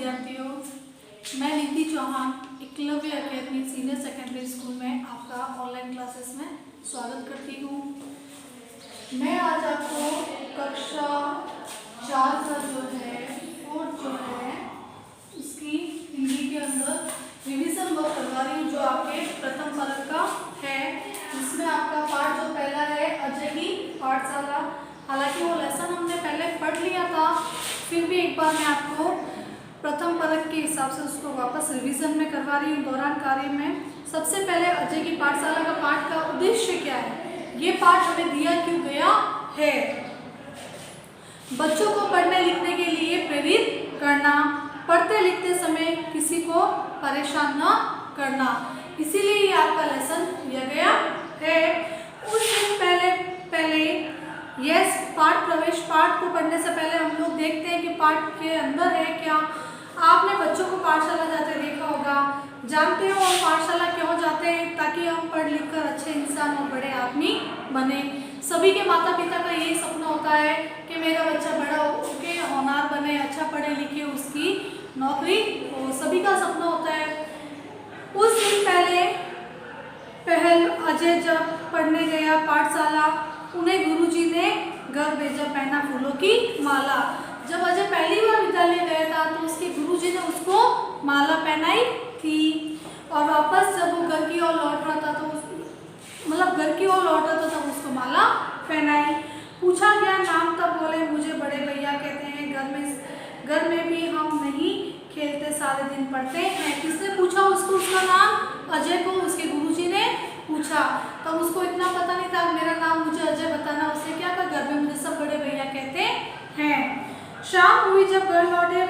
विद्यार्थियों, मैं Niti Chauhan Eklavya academy senior secondary school में आपका ऑनलाइन क्लासेस में स्वागत करती हूँ। मैं आज आपको कक्षा 4 का जो है फोर्थ जो है उसकी हिंदी के अंदर रिवीजन वर्क करवा रही हूँ, जो आपके प्रथम वर्ग का है। इसमें आपका पाठ जो पहला है अजय की पाठशाला। हालांकि वो लेसन हमने पहले पढ़ लिया था, फिर भी एक बार मैं आपको प्रथम परक के हिसाब से उसको वापस रिवीजन में करवा रही हूँ दौरान कार्य में। सबसे पहले अजय की पाठशाला का पाठ का उद्देश्य क्या है, ये पाठ हमें दिया क्यों गया है। बच्चों को पढ़ने लिखने के लिए प्रेरित करना, पढ़ते लिखते समय किसी को परेशान न करना, इसीलिए ये आपका लेसन दिया गया है। उस दिन पहले यस पाठ प्रवेश, पाठ को पढ़ने से पहले हम लोग देखते हैं कि पाठ के अंदर है क्या। आपने बच्चों को पाठशाला जाते देखा होगा, जानते हो हम पाठशाला क्यों जाते हैं, ताकि हम पढ़ लिख कर अच्छे इंसान और बड़े आदमी बने। सभी के माता पिता का यही सपना होता है कि मेरा बच्चा बड़ा होके होनहार बने, अच्छा पढ़े लिखे, उसकी नौकरी हो, सभी का सपना होता है। उस दिन पहल अजय जब पढ़ने गया पाठशाला, उन्हें गुरुजी ने घर भेजा पहना फूलों की माला। जब अजय पहली बार विद्यालय गया था तो उसके गुरुजी ने उसको माला पहनाई थी, और वापस जब वो घर की ओर लौट रहा था तो घर की ओर लौट रहा था तब उसको माला पहनाई। पूछा गया नाम, तब बोले मुझे बड़े भैया कहते हैं, घर में भी हम नहीं खेलते, सारे दिन पढ़ते हैं। किसने पूछा उसको उसका नाम? अजय को उसके गुरुजी ने पूछा। तब उसको इतना पता नहीं था मेरा नाम मुझे अजय बताना। उसने क्या कहा, घर में मुझे सब बड़े भैया कहते हैं। शाम हुई, जब घर लौटे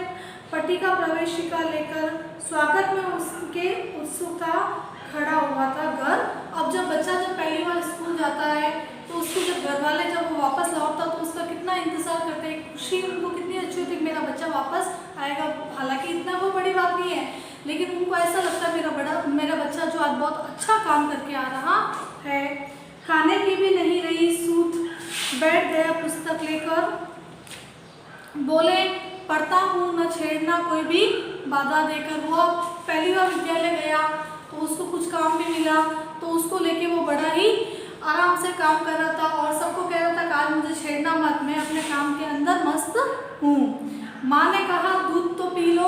पट्टिका प्रवेशिका लेकर, स्वागत में उसके उत्सुकता खड़ा हुआ था घर। अब जब बच्चा पहली बार स्कूल जाता है तो उसको जब घर वाले जब वो वापस लौटता तो उसका कितना इंतजार करते हैं, खुशी उनको कितनी अच्छी होती है, मेरा बच्चा वापस आएगा। हालांकि इतना वो बड़ी बात नहीं है, लेकिन उनको ऐसा लगता है मेरा बच्चा जो आज बहुत अच्छा काम करके आ रहा है। खाने की भी नहीं रही सूत, बैठ गया पुस्तक लेकर, बोले पढ़ता हूँ न छेड़ना कोई भी बाधा देकर। वो पहली बार विद्यालय गया तो उसको कुछ काम भी मिला, तो उसको लेके वो बड़ा ही आराम से काम कर रहा था और सबको कह रहा था कि आज मुझे छेड़ना मत, मैं अपने काम के अंदर मस्त हूँ। माँ ने कहा दूध तो पी लो,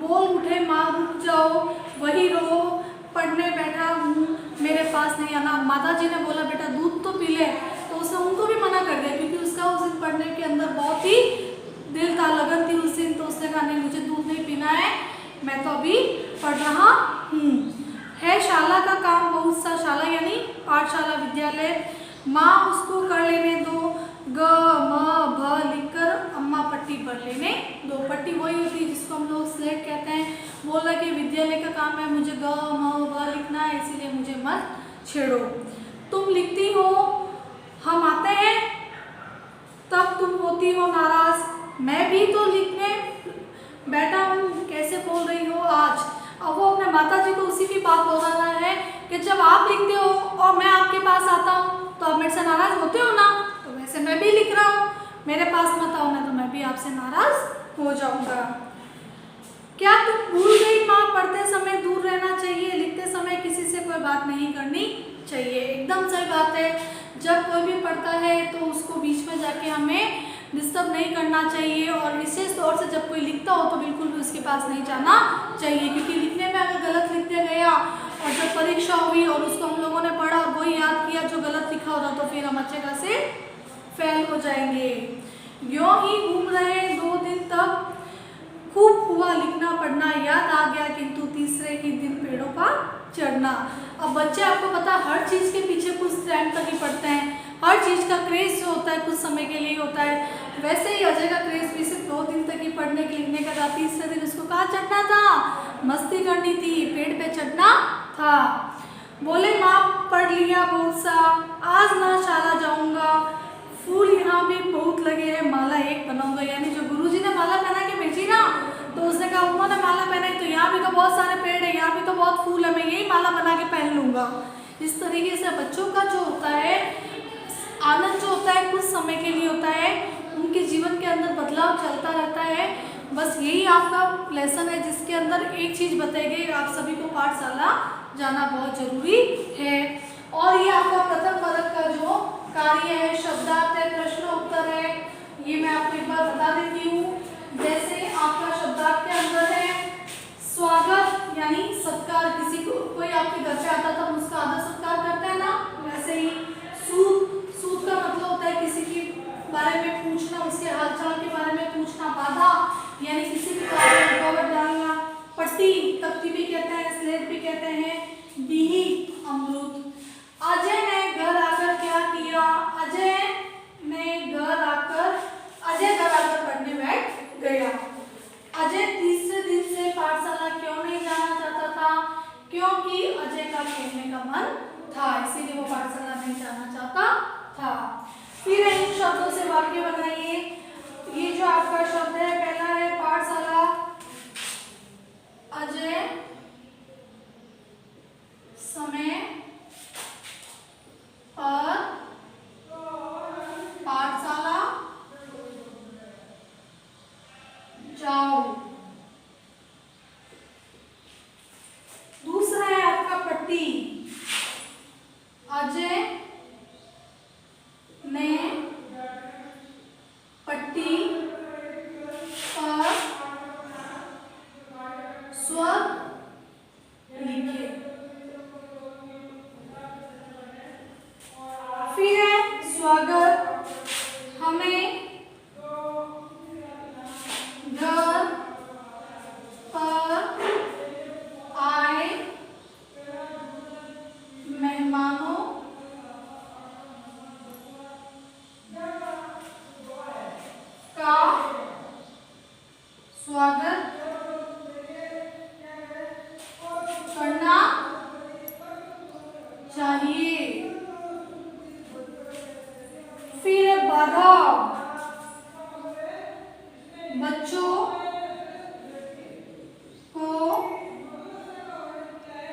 बोल उठे माँ रुक जाओ, वही रो, पढ़ने बैठा हूँ, मेरे पास नहीं आना। माता जी ने बोला बेटा दूध तो पी ले, तो उसने उनको भी मना कर दिया, क्योंकि उसका उस दिन पढ़ने के अंदर बहुत ही दिल था, लगन थी उस दिन। तो उसने कहा नहीं मुझे दूध नहीं पीना है, मैं तो अभी पढ़ रहा हूँ। है शाला का काम बहुत सा, शाला यानी पाठशाला विद्यालय। माँ उसको कर लेने दो, ग म भ लिखकर अम्मा पट्टी भर लेने दो। पट्टी वही होती है जिसको हम लोग स्लेट कहते हैं। बोल रहा कि विद्यालय का काम है, मुझे ग म भ लिखना है, इसीलिए मुझे मत छेड़ो। तुम लिखती हो, हम आते हैं तब तुम होती हो नाराज, मैं भी तो लिखने बैठा हूँ, कैसे बोल रही हो आज। अब वो अपने माता जी को उसी की बात बोल रहा है कि जब आप लिखते हो और मैं आपके पास आता हूँ तो आप मेरे से नाराज होते हो ना, तो वैसे मैं भी लिख रहा हूँ, मेरे पास मत आओ ना तो मैं भी आपसे नाराज हो जाऊंगा। क्या तुम भूल गई माँ, पढ़ते समय दूर रहना चाहिए, लिखते समय किसी से कोई बात नहीं करनी चाहिए। एकदम सही बात है, जब कोई भी पढ़ता है तो उसको बीच में जाके हमें डिस्टर्ब नहीं करना चाहिए, और विशेष तौर से जब कोई लिखता हो तो बिल्कुल भी उसके पास नहीं जाना चाहिए, क्योंकि लिखने में अगर गलत लिख दिया गया और जब परीक्षा हुई और उसको हम लोगों ने पढ़ा और वही याद किया जो गलत लिखा होता, तो फिर हम अच्छे खासे फेल हो जाएंगे। यूं ही घूम रहे 2 दिन तक, खूब हुआ लिखना पढ़ना, याद आ गया किंतु तीसरे ही दिन पेड़ों पर चढ़ना। अब बच्चे आपको पता हर चीज़ के पीछे कुछ टाइम तक ही पढ़ते हैं, हर चीज़ का क्रेज जो होता है कुछ समय के लिए होता है। वैसे ही अजय का क्रेज भी सिर्फ 2 दिन तक ही पढ़ने के लिखने का था। तीसरे दिन उसको कहाँ चढ़ना था, मस्ती करनी थी, पेड़ पे चढ़ना था। बोले माँ पढ़ लिया बहुत सा, आज ना शाला जाऊंगा, फूल यहाँ भी बहुत लगे हैं, माला एक बनाऊंगा। यानी जो गुरुजी ने माला पहना के भेजी ना, तो उसने कहा उन्होंने माला पहनाई तो यहाँ भी तो बहुत सारे पेड़ है, यहाँ भी तो बहुत फूल है, मैं यही माला बना के पहन लूंगा। इस तरीके से बच्चों का जो होता है आनंद जो होता है कुछ समय के लिए होता है, उनके जीवन के अंदर बदलाव चलता रहता है। बस यही आपका लेसन है जिसके अंदर एक चीज बताई गई, आप सभी को पाठशाला जाना बहुत जरूरी है। और ये आपका प्रथम वर्ग का जो कार्य है, शब्दार्थ है, प्रश्न उत्तर है, ये मैं आपको एक बार बता देती हूँ। जैसे आपका शब्दार्थ के अंदर है स्वागत यानी सत्कार, किसी को कोई आपके घर पे आता तो हम उसका आदर सत्कार करते हैं ना, वैसे ही सूद, सूद का मतलब होता है किसी के बारे में पूछना, उसके हालचाल के बारे में पूछना। बाधा यानी किसी भी कार्य में रुकावट डालना। पट्टी, तख्ती भी कहते हैं, स्लेट भी कहते हैं। बीही, अमरूद। अजय ने घर आकर क्या किया? अजय घर आकर पढ़ने बैठ गया। अजय तीसरे दिन से पाठशाला क्यों नहीं जाना चाहता था? क्योंकि अजय का खेलने का मन था, इसीलिए वो पाठशाला नहीं जाना चाहता था। फिर इन शब्दों से वाक्य बनाइए। ये जो आपका शब्द है, पहला है पाठशाला। अजय समय पर पाठशाला जाओ। दूसरा है आपका पट्टी। अजय ने पट्टी पर स्वर लिखे। फिर है स्वागत। हमें घर पर आए मेहमानों का स्वागत करना चाहिए। फिर बाधा। बच्चों को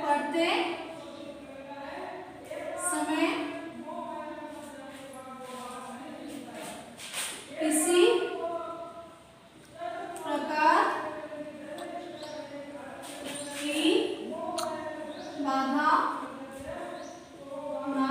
पढ़ते समय किसी प्रकार की बाधा ना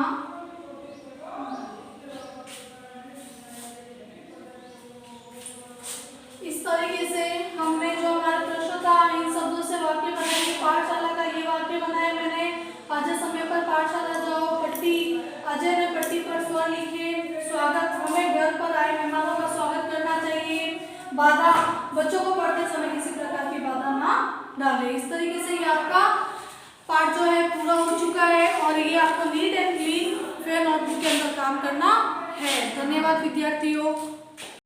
इस तरीके से हमने जो हमारा प्रश्न था, इन शब्दों से वाक्य बनाएंगे। पाठशाला का ये वाक्य बनाया मैंने। अजय समय पर पाठशाला जाओ। पट्टी, अजय ने पट्टी पर स्वर लिखे। स्वागत, हमें घर पर आए मेहमानों का स्वागत करना चाहिए। बाधा, बच्चों को पढ़ते समय किसी प्रकार की बाधा ना डाले। इस तरीके से ये आपका पाठ जो है पूरा हो चुका है और ये आपको neat and clean fair notebook के अंदर काम करना है। धन्यवाद विद्यार्थियों।